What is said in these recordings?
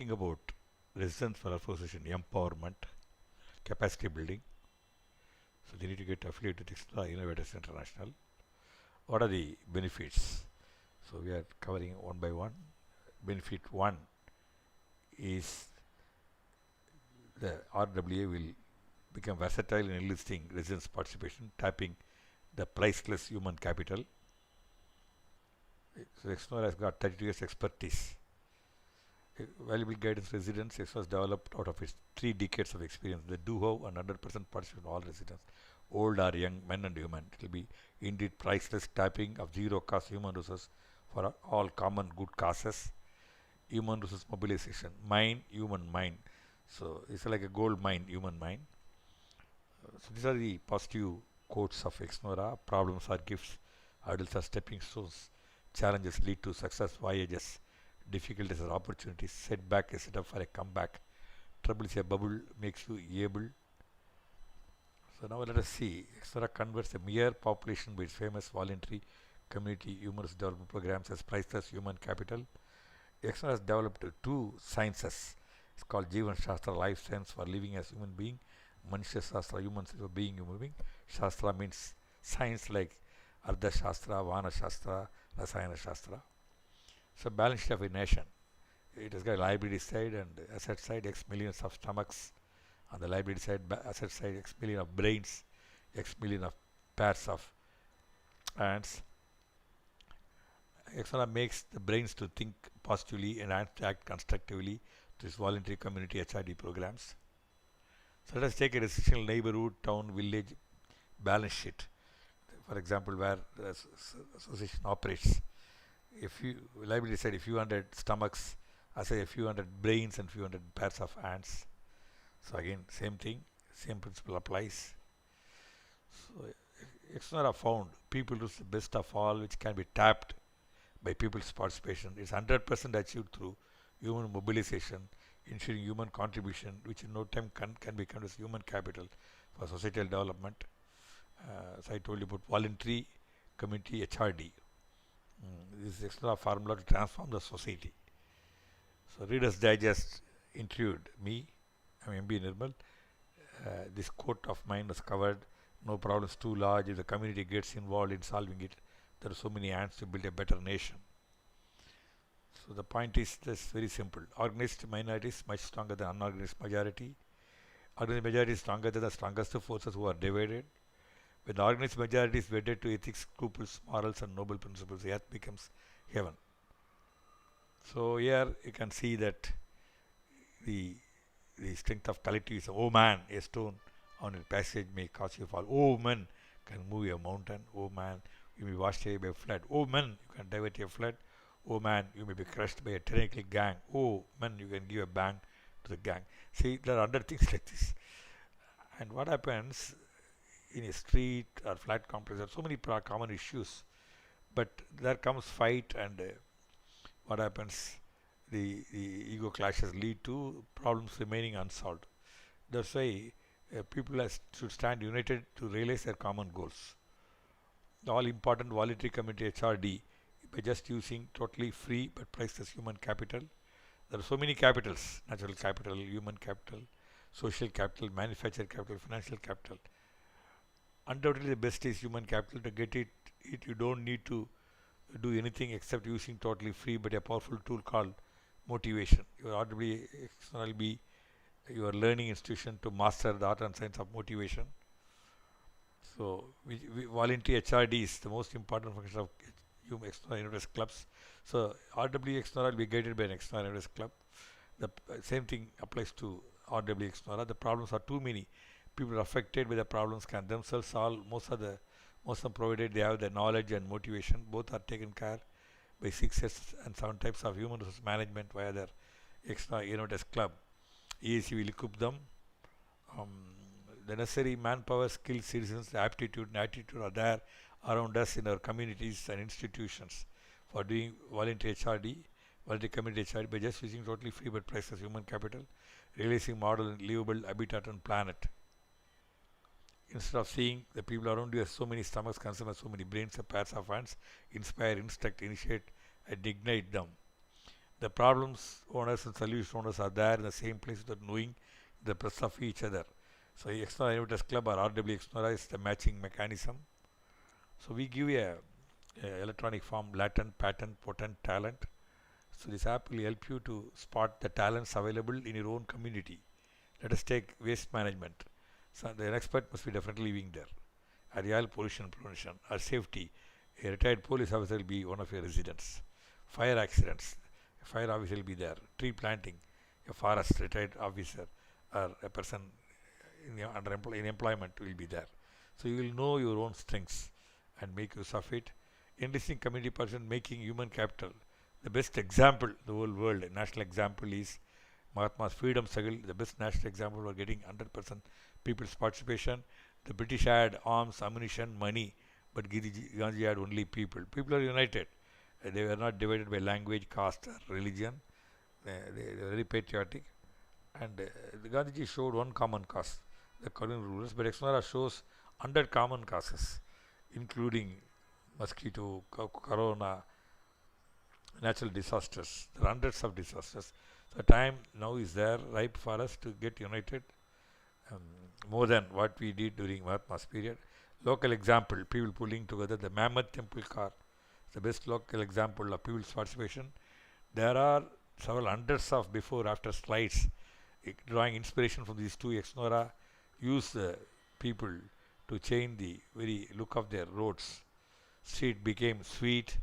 talking about residence for association empowerment, capacity building. So they need to get affiliated with ExNoRa Innovators International. What are the benefits? So we are covering one by one. Benefit one is the RWA will become versatile in enlisting residents' participation, tapping the priceless human capital. So ExNoRa has got 32 years expertise. Valuable guidance residents, ExNoRa has developed out of its 3 decades of experience. They do have 100% participation of all residents, old or young, men and women. It will be indeed priceless tapping of zero cost human resources for all common good causes. Human resource mobilization, mind, human mind. So it's like a gold mine, human mind. So these are the positive quotes of ExNoRa. Problems are gifts, hurdles are stepping stones, challenges lead to success, voyages, difficulties are opportunities, setback is set up for a comeback, trouble is a bubble, makes you able. So now let us see. ExNoRa converts a mere population by its famous voluntary community humorous development programs as priceless human capital. ExNoRa has developed 2 sciences. It's called Jivan Shastra, life science for living as human being. Manushya Shastra, human for being human being. Shastra means science like Ardha Shastra, Vana Shastra, Rasayana Shastra. So balance sheet of a nation. It has got liability side and asset side, X millions of stomachs. On the liability side, asset side, X million of brains, X million of pairs of hands. ExNoRa makes the brains to think positively and act constructively to its voluntary community HRD programs. So let us take a residential neighborhood, town, village balance sheet. For example, where the association operates. If you liability side, a few hundred stomachs, I say a few hundred brains and few hundred pairs of hands. So again, same thing, same principle applies. So ExNoRa found people do the best of all, which can be tapped by people's participation. It's 100% achieved through human mobilization, ensuring human contribution, which in no time can become as human capital for societal development. So I told you about voluntary community HRD. This is ExNoRa formula to transform the society. So Reader's Digest interviewed me, I'm MB Nirmal. This quote of mine was covered. No problem is too large if the community gets involved in solving it. There are so many hands to build a better nation. So the point is this very simple. Organized minority is much stronger than unorganized majority. Organized majority is stronger than the strongest forces who are divided. When the organized majority is wedded to ethics, scruples, morals and noble principles, the earth becomes heaven. So here you can see that the strength of collectivism. Oh man, a stone on a passage may cause you fall. Oh man, can move a mountain. Oh man, you may be washed away by a flood. Oh man, you can divert a flood. Oh man, you may be crushed by a tyrannical gang. Oh man, you can give a bang to the gang. See, there are other things like this. And what happens in a street or flat complex, there are so many common issues, but there comes fight and what happens? The ego clashes lead to problems remaining unsolved. That's why people should stand united to realize their common goals. The all important voluntary community HRD, by just using totally free but priceless human capital. There are so many capitals: natural capital, human capital, social capital, manufactured capital, financial capital. Undoubtedly the best is human capital. To get it you don't need to do anything except using totally free but a powerful tool called motivation. Your RWA will be your learning institution to master the art and science of motivation. So voluntary HRD is the most important function of ExNoRa Innovators Clubs. So RW ExNoRa will be guided by an ExNoRa Innovators Club. The same thing applies to RW ExNoRa. The problems are too many. People affected by the problems can themselves solve. Most of them provided they have the knowledge and motivation. Both are taken care by 6 and 7 types of human resource management via their ExNoRa Innovators Club. EAC will equip them. The necessary manpower, skills, citizens, the aptitude and attitude are there around us in our communities and institutions for doing voluntary HRD, voluntary community HRD by just using totally free but priceless human capital, realizing model and livable habitat on planet. Instead of seeing the people around you as so many stomachs, consume as so many brains and pairs of hands, inspire, instruct, initiate and ignite them. The problems owners and solution owners are there in the same place without knowing the presence of each other. So ExNoRa Innovators Club or RW ExNoRa is the matching mechanism. So we give a electronic form latent, patent, potent, talent. So this app will help you to spot the talents available in your own community. Let us take waste management. So the expert must be definitely living there. A real pollution prevention or safety. A retired police officer will be one of your residents. Fire accidents. A fire officer will be there. Tree planting. A forest retired officer or a person in employment will be there. So you will know your own strengths and make use of it. Enlisting community person making human capital. The best example in the whole world, a national example is Mahatma's freedom struggle. The best national example for getting 100% people's participation. The British had arms, ammunition, money, but Gandhi had only people. People are united. They were not divided by language, caste, or religion. They were very patriotic. And the Gandhiji showed one common cause, the colonial rulers, but ExNoRa shows 100 common causes, including mosquito, corona, natural disasters. There are hundreds of disasters. The time now is there, ripe for us to get united, more than what we did during Mahatma's period. Local example, people pulling together. The Mammoth Temple car, the best local example of people's participation. There are several hundreds of before-after slides drawing inspiration from these two. ExNoRa use the people to change the very look of their roads. Street became sweet.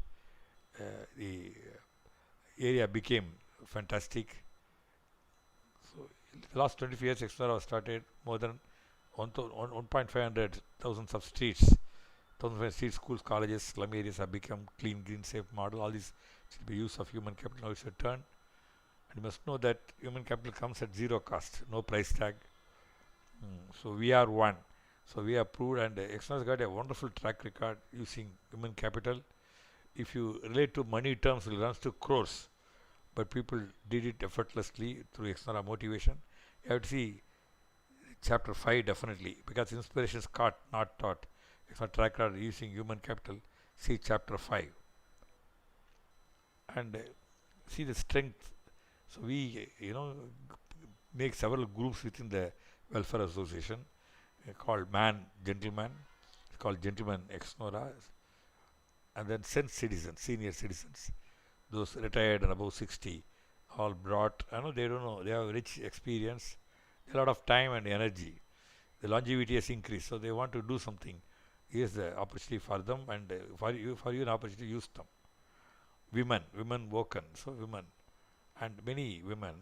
The area became fantastic. So in the last 25 years, ExNoRa was started. More than 1.5 thousands of streets, 1,500 streets, schools, colleges, slum areas have become clean, green, safe model. All these should be use of human capital. Now it's a turn. And you must know that human capital comes at zero cost, no price tag. So we are one. So we have proved, and ExNoRa has got a wonderful track record using human capital. If you relate to money terms, it runs to crores, but people did it effortlessly through ExNoRa motivation. You have to see chapter 5 definitely, because inspiration is caught, not taught. ExNoRa track record using human capital. See chapter 5 and see the strength. So we, make several groups within the welfare association called Man Gentleman. It's called Gentleman ExNoRa. And then citizens, senior citizens, those retired and above 60, all brought. They don't know. They have rich experience, a lot of time and energy. The longevity has increased, so they want to do something. Here's the opportunity for them, and for you an opportunity to use them. Women woken. So women, and many women,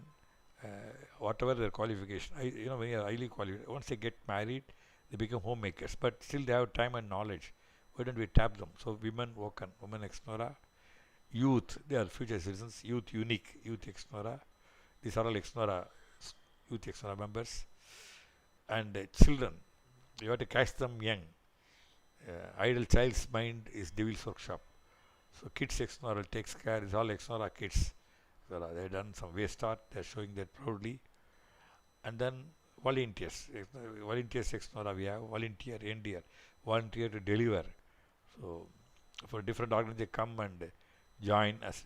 whatever their qualification, when you are highly qualified, once they get married, they become homemakers, but still they have time and knowledge. Why don't we tap them? So women woken, women ExNoRa. Youth, they are future citizens. Youth unique, youth ExNoRa. These are all ExNoRa, youth ExNoRa members. And children, you have to catch them young. Idle child's mind is devil's workshop. So kids ExNoRa takes care. It's all ExNoRa kids. So they've done some waste art. They're showing that proudly. And then volunteers. Volunteers ExNoRa, we have volunteer, NDR, volunteer to deliver. So for different organizations, they come and join as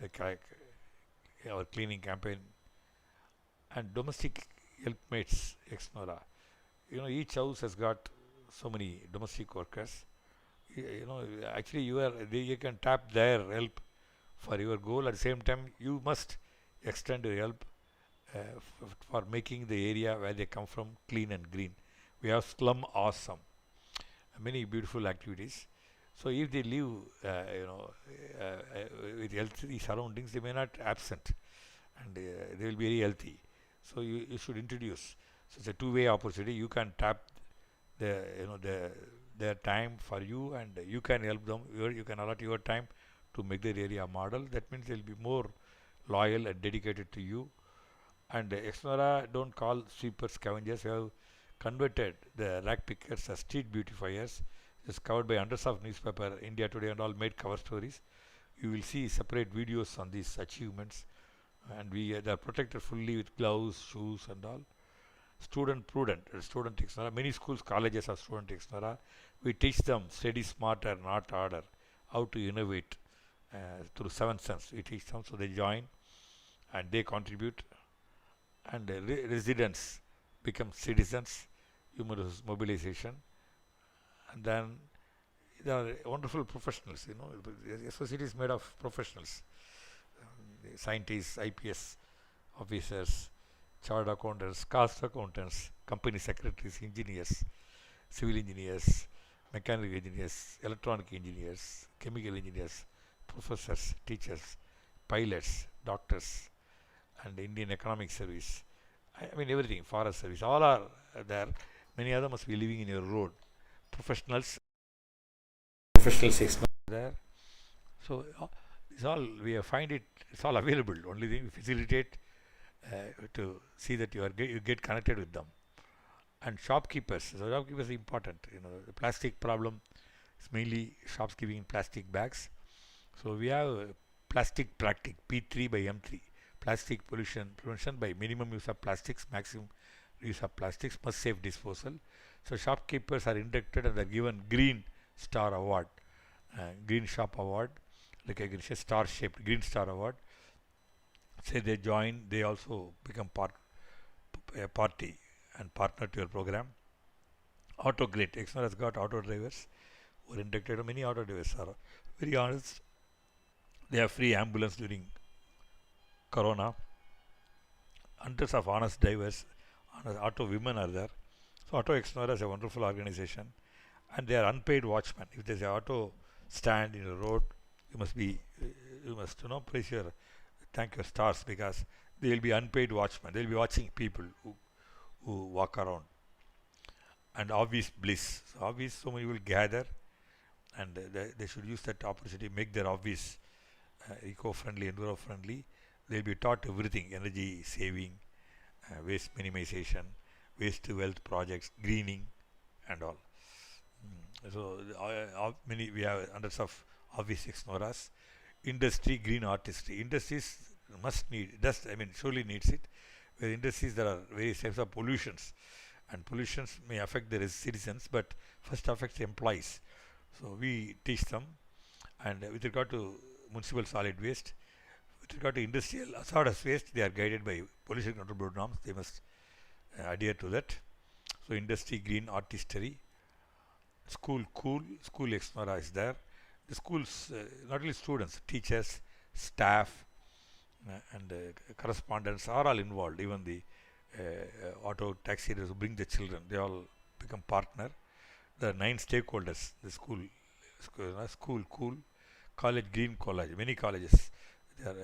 our cleaning campaign. And domestic helpmates ExNoRa. Each house has got so many domestic workers. Actually you can tap their help for your goal. At the same time, you must extend your help for making the area where they come from clean and green. We have slum awesome, many beautiful activities. So if they live with healthy surroundings, they may not absent, and they will be very healthy. So you should introduce. So it's a two-way opportunity. You can tap their time for you, and you can help them. You can allot your time to make their area model. That means they'll be more loyal and dedicated to you. And ExNoRa don't call sweepers scavengers. We have converted the rag pickers as street beautifiers. It's covered by hundreds of newspaper, India Today and all, made cover stories. You will see separate videos on these achievements, and they are protected fully with gloves, shoes and all. Student prudent, student ExNoRa. Many schools, colleges are student ExNoRa. We teach them study smarter, not harder, how to innovate through 7 sense. We teach them, so they join. and they contribute, and residents become citizens, human mobilization, and then there are wonderful professionals. A society is made of professionals, scientists, IPS officers, chartered accountants, cost accountants, company secretaries, engineers, civil engineers, mechanical engineers, electronic engineers, chemical engineers, professors, teachers, pilots, doctors, and Indian Economic Service. I mean everything, Forest Service, all are there. Many other must be living in your road. Professionals there. So it's all we find it. It's all available. Only thing we facilitate to see that you get connected with them. And shopkeepers. So shopkeepers are important. The plastic problem is mainly shops giving plastic bags. So we have plastic practic P3 by M3. Plastic pollution prevention by minimum use of plastics, maximum use of plastics, must safe disposal. So shopkeepers are inducted and are given Green Star Award, Green Shop Award, like a star shaped Green Star Award. Say they join, they also become a party and partner to your program. Auto Grid, ExNoRa has got auto drivers who are inducted. Many auto drivers are very honest. They have free ambulance during Corona. Hundreds of honest drivers, honest auto women are there. So Auto ExNoRa is a wonderful organization, and they are unpaid watchmen. If there's an auto stand in the road, you must praise your, thank your stars, because they will be unpaid watchmen. They will be watching people who walk around. And obvious bliss. So many will gather, and they should use that opportunity, make their office eco-friendly, enviro-friendly. They'll be taught everything: energy saving, waste minimization, waste to wealth projects, greening, and all. So we have hundreds of office ExNoRas. Industry green artistry. Industries surely needs it. Where industries, there are various types of pollutions, and pollutions may affect the citizens, but first affects the employees. So we teach them. And with regard to municipal solid waste, with regard to industrial hazardous waste, they are guided by pollution control board norms. They must adhere to that. So industry green artistry. School ExNoRa is there. The schools, not only students, teachers, staff, and correspondents are all involved. Even the auto taxi who bring the children, they all become partner. There are 9 stakeholders. The school, college, green college, many colleges. They are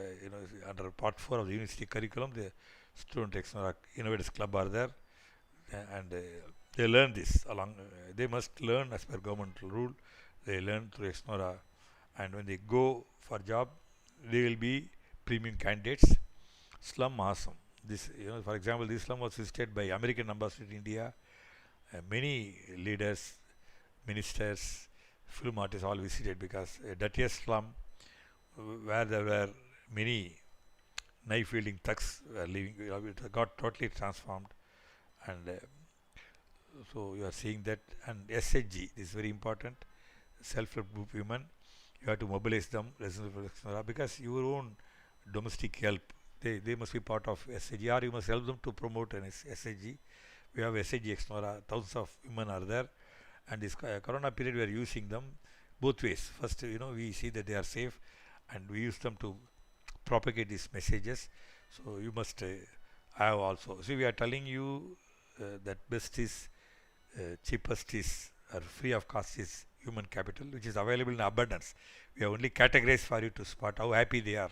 under part 4 of the university curriculum. The student ExNoRa Innovators Club are there, and they learn this along. They must learn as per governmental rule. They learn through ExNoRa, and when they go for job, they will be premium candidates. Slum awesome. This, for example, this slum was visited by American Ambassador to India. Many leaders, ministers, film artists all visited, because a dirtiest slum where there were many knife wielding thugs were living. It got totally transformed, and so you are seeing that. And SHG is very important. Self-help group women, you have to mobilize them, because your own domestic help, they must be part of SHG, or you must help them to promote an SHG. We have SHG ExNoRa, thousands of women are there, and this Corona period we are using them both ways. First, we see that they are safe, and we use them to propagate these messages. So you must have also. See, we are telling you that best is, cheapest is, or free of cost is human capital, which is available in abundance. We have only categorized for you to spot how happy they are.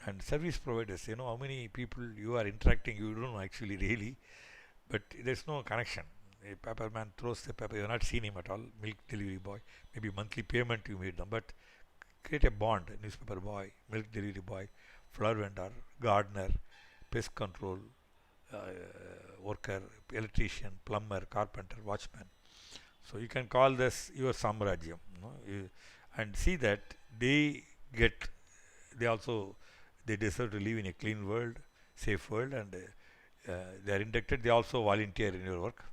And service providers, how many people you are interacting, you don't know actually really, but there's no connection. A paperman throws the paper, you have not seen him at all. Milk delivery boy, maybe monthly payment you made them, but create a bond. Newspaper boy, milk delivery boy, flower vendor, gardener, pest control worker, electrician, plumber, carpenter, watchman. So you can call this your samrajyam, and see that they deserve to live in a clean world, safe world, and they are inducted. They also volunteer in your work.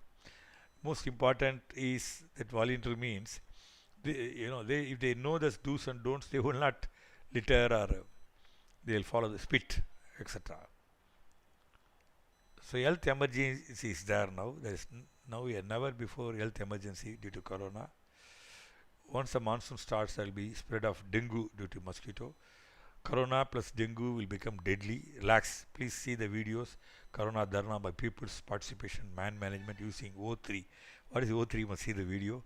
Most important is that volunteer means if they know the do's and don'ts, they will not litter or they will follow the spit, etc. So health emergency is there now. There is now a never before health emergency due to corona. Once the monsoon starts, there will be spread of dengue due to mosquito. Corona plus dengue will become deadly. Relax. Please see the videos. Corona Dharna by people's participation, man management using O3. What is O3? You must see the video.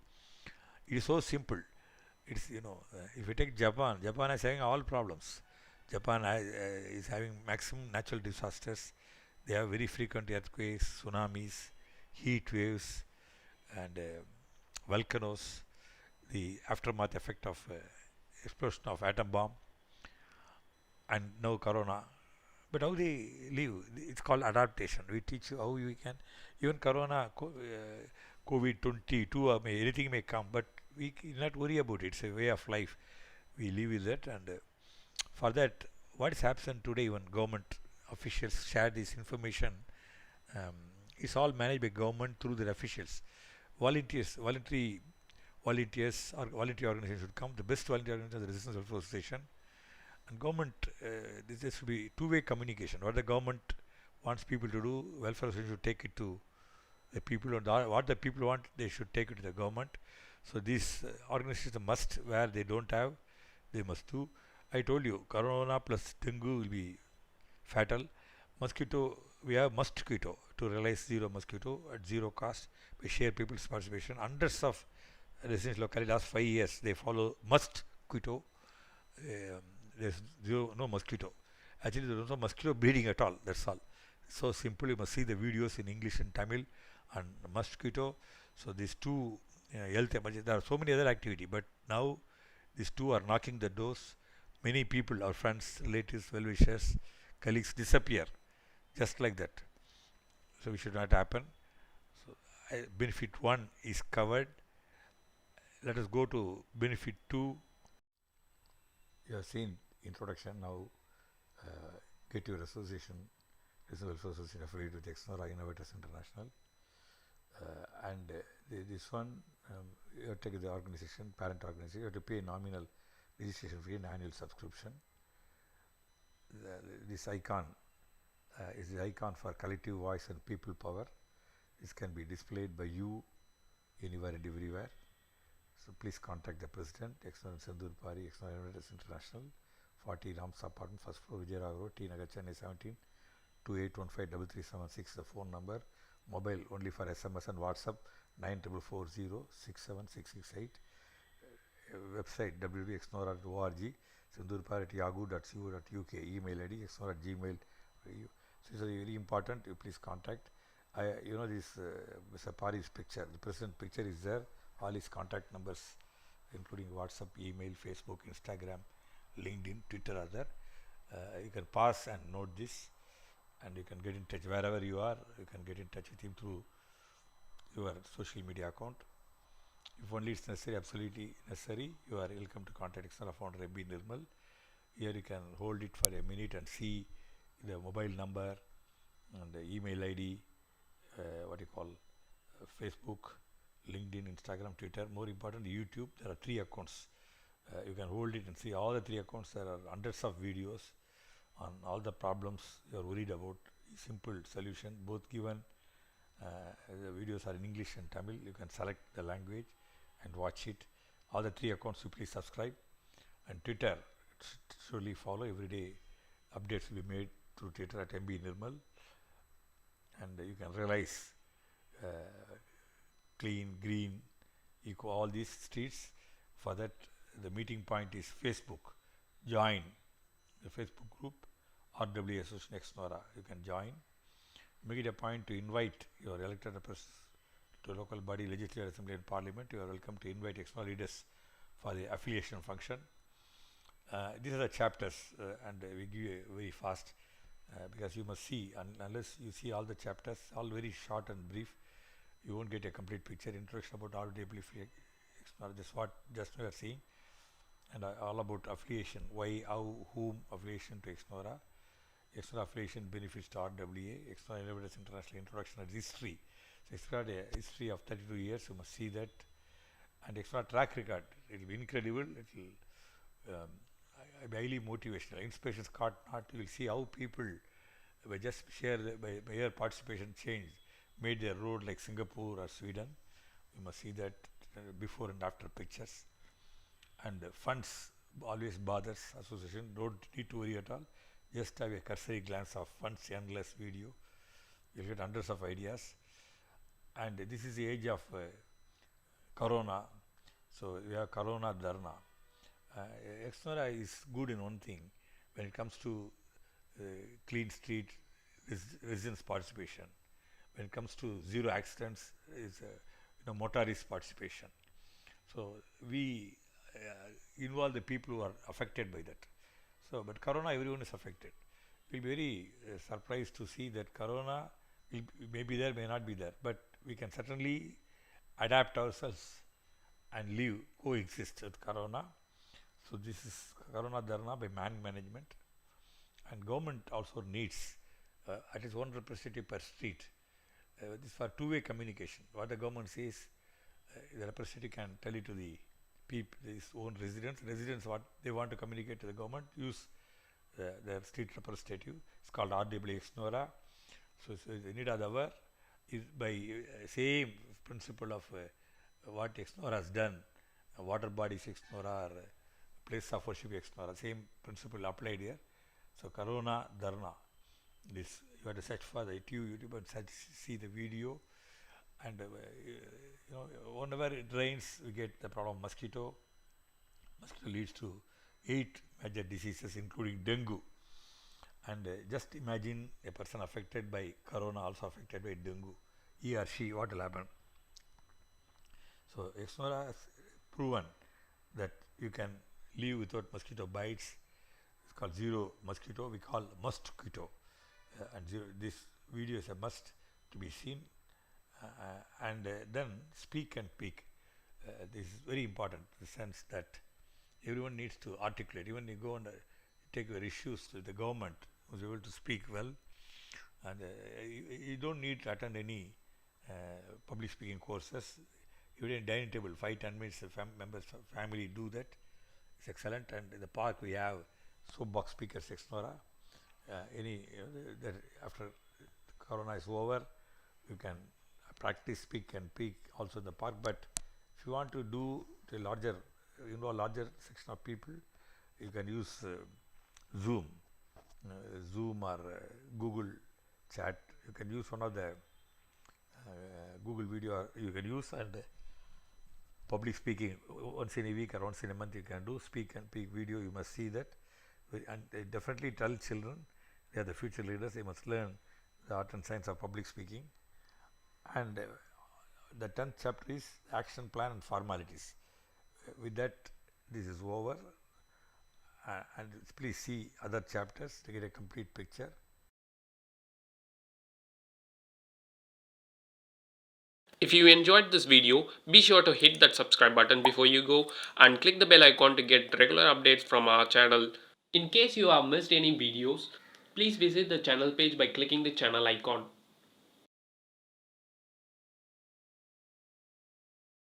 It is so simple. It's, if you take Japan, Japan is having all problems. Japan is having maximum natural disasters. They have very frequent earthquakes, tsunamis, heat waves, and volcanoes. The aftermath effect of explosion of atom bomb, and now corona. But how they live, it's called adaptation. We teach you how you can, even corona, COVID 22, anything may come, but we not worry about it. It's a way of life. We live with that, and for that, what is happened today when government officials share this information, um, it's all managed by government through their officials. Volunteers or voluntary organizations should come. The best voluntary organization is the Resistance Welfare Association, and government. This should be two-way communication. What the government wants people to do, welfare association should take it to the people, and what the people want, they should take it to the government. So these organizations must, where they don't have, they must do. I told you, corona plus dengue will be fatal. Mosquito, we have mosquito to realize zero mosquito at zero cost. We share people's participation. Hundreds of residential locality last 5 years they follow mosquito. There's no mosquito. Actually, there is no mosquito breeding at all. That's all. So simple. You must see the videos in English and Tamil and mosquito. So these two health emergency. There are so many other activity, but now these two are knocking the doors. Many people, our friends, relatives, well-wishers, colleagues disappear just like that. So it should not happen. So benefit 1 is covered. Let us go to benefit 2. You have seen introduction. Now get your association, Welfare Association affiliated with ExNoRa Innovators International, and this one, you have to take the organization, parent organization. You have to pay nominal registration fee and annual subscription. This icon is the icon for collective voice and people power. This can be displayed by you anywhere and everywhere. So please contact the president, ExNoRa Sendur Pari, ExNoRa Innovators International, 40 Rams Apartment, first floor, Vijayanagar Road, T Nagar, Chennai 17, 2815-3376, the phone number. Mobile only for SMS and WhatsApp, 9440-67668. Website www.exnora.org, sendurpar@yahoo.co.uk, email ID exnora@gmail. So it's very important. You please contact. This Mr. Pari's picture, the president picture is there. All his contact numbers, including WhatsApp, email, Facebook, Instagram, LinkedIn, Twitter are there. You can pass and note this, and you can get in touch wherever you are. You can get in touch with him through your social media account. If only it's necessary, absolutely necessary, you are welcome to contact ExNoRa founder M.B. Nirmal. Here you can hold it for a minute and see the mobile number and the email ID, Facebook, LinkedIn, Instagram, Twitter. More important, YouTube. There are 3 accounts. You can hold it and see all the 3 accounts. There are hundreds of videos on all the problems you are worried about. Simple solution, both given. The videos are in English and Tamil. You can select the language and watch it. All the 3 accounts, you please subscribe. And Twitter, surely follow. Every day updates will be made through Twitter at MB Nirmal. And you can realize clean, green, eco, all these streets. For that, the meeting point is Facebook. Join the Facebook group, RWA Association ExNoRa. You can join. Make it a point to invite your elected representatives to local body, legislative assembly and parliament. You are welcome to invite ExNoRa leaders for the affiliation function. These are the chapters, and we give you very fast because you must see, unless you see all the chapters, all very short and brief, you won't get a complete picture. Introduction about RWA, ExNoRa, just we are seeing, and all about affiliation, why, how, whom affiliation to ExNoRa. ExNoRa affiliation benefits to RWA, ExNoRa Innovators International introduction and history. So ExNoRa a history of 32 years, you must see that. And ExNoRa track record, it will be incredible. It will, I highly motivational. Inspiration caught not. You will see how people by just by mere participation changed, made their road like Singapore or Sweden. You must see that before and after pictures. And funds always bothers association. Don't need to worry at all. Just have a cursory glance of funds endless video. You'll get hundreds of ideas. And this is the age of Corona. So we have Corona Dharna. ExNoRa is good in one thing when it comes to clean street residents participation. When it comes to zero accidents, is motorist participation. So we involve the people who are affected by that. So, but Corona, everyone is affected. We'll be very surprised to see that Corona may be there, may not be there, but we can certainly adapt ourselves and live, coexist with Corona. So this is Corona Dharna by man management, and government also needs at least one representative per street. This for two-way communication. What the government says, the representative can tell it to the people, his own residents. Residents, what they want to communicate to the government, use their street representative. It's called RW ExNoRa. So the need of the hour is by same principle of what ExNoRa has done. Water bodies ExNoRa or place of worship ExNoRa, same principle applied here. So Corona Dharna, this you have to search for the YouTube and search, see the video, and whenever it rains, we get the problem of mosquito. Mosquito leads to 8 major diseases, including dengue. And just imagine a person affected by Corona also affected by dengue. He or she, what will happen? So ExNoRa has proven that you can live without mosquito bites. It's called zero mosquito. We call mosquito, and this video is a must to be seen. And then speak and peak. This is very important in the sense that everyone needs to articulate. Even you go and take your issues to the government, who's able to speak well, and you don't need to attend any public speaking courses. Even in dining table, 5-10 minutes, members of family do that. It's excellent. And in the park we have soapbox speakers ExNoRa. That after Corona is over, you can practice speak and peak also in the park. But if you want to do to a larger section of people, you can use Zoom or Google Chat. You can use one of the Google video you can use, and public speaking once in a week or once in a month you can do speak and peak video. You must see that, and definitely tell children they are the future leaders. They must learn the art and science of public speaking. And the 10th chapter is action plan and formalities. With that, this is over, and please see other chapters to get a complete picture. If you enjoyed this video, be sure to hit that subscribe button before you go and click the bell icon to get regular updates from our channel. In case you have missed any videos, please visit the channel page by clicking the channel icon.